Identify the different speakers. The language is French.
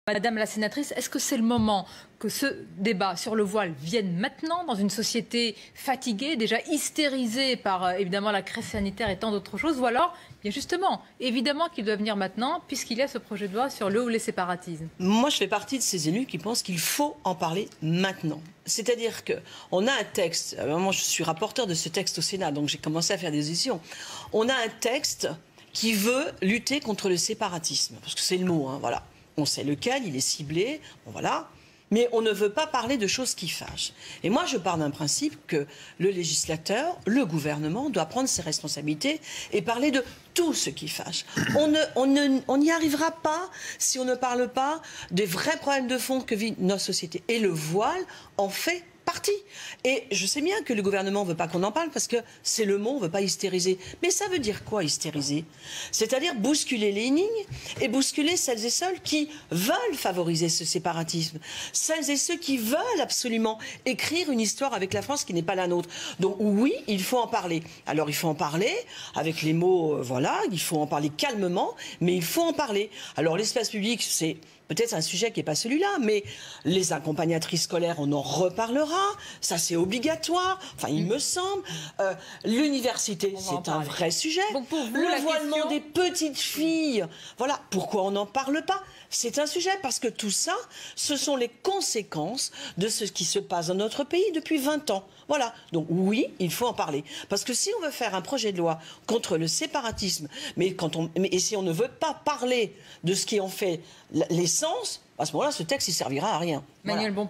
Speaker 1: Madame la sénatrice, est-ce que c'est le moment que ce débat sur le voile vienne maintenant dans une société fatiguée, déjà hystérisée par évidemment la crise sanitaire et tant d'autres choses, ou alors, bien justement, évidemment qu'il doit venir maintenant puisqu'il y a ce projet de loi sur le ou les séparatismes?
Speaker 2: Moi, je fais partie de ces élus qui pensent qu'il faut en parler maintenant. C'est-à-dire qu'on a un texte, moi je suis rapporteur de ce texte au Sénat, donc j'ai commencé à faire des auditions. On a un texte qui veut lutter contre le séparatisme, parce que c'est le mot, hein, voilà. On sait lequel, il est ciblé, bon, voilà. Mais on ne veut pas parler de choses qui fâchent. Et moi, je pars d'un principe que le législateur, le gouvernement, doit prendre ses responsabilités et parler de tout ce qui fâche. On n'y arrivera pas si on ne parle pas des vrais problèmes de fond que vit notre société. Et le voile en fait partie. Et je sais bien que le gouvernement ne veut pas qu'on en parle parce que c'est le mot, on ne veut pas hystériser. Mais ça veut dire quoi, hystériser? C'est-à-dire bousculer les lignes et bousculer celles et ceux qui veulent favoriser ce séparatisme. Celles et ceux qui veulent absolument écrire une histoire avec la France qui n'est pas la nôtre. Donc oui, il faut en parler. Alors il faut en parler avec les mots, voilà, il faut en parler calmement, mais il faut en parler. Alors l'espace public, c'est peut-être un sujet qui n'est pas celui-là, mais les accompagnatrices scolaires, on en reparlera. Ça, c'est obligatoire. Enfin, il me semble. L'université, c'est un vrai sujet.
Speaker 1: Donc pour vous,
Speaker 2: le voilement des petites filles, voilà. Pourquoi on n'en parle pas? C'est un sujet parce que tout ça, ce sont les conséquences de ce qui se passe dans notre pays depuis 20 ans. Voilà. Donc oui, il faut en parler. Parce que si on veut faire un projet de loi contre le séparatisme, et si on ne veut pas parler de ce qui en fait l'essence, à ce moment-là, ce texte, il servira à rien.
Speaker 1: Manuel
Speaker 2: Voilà.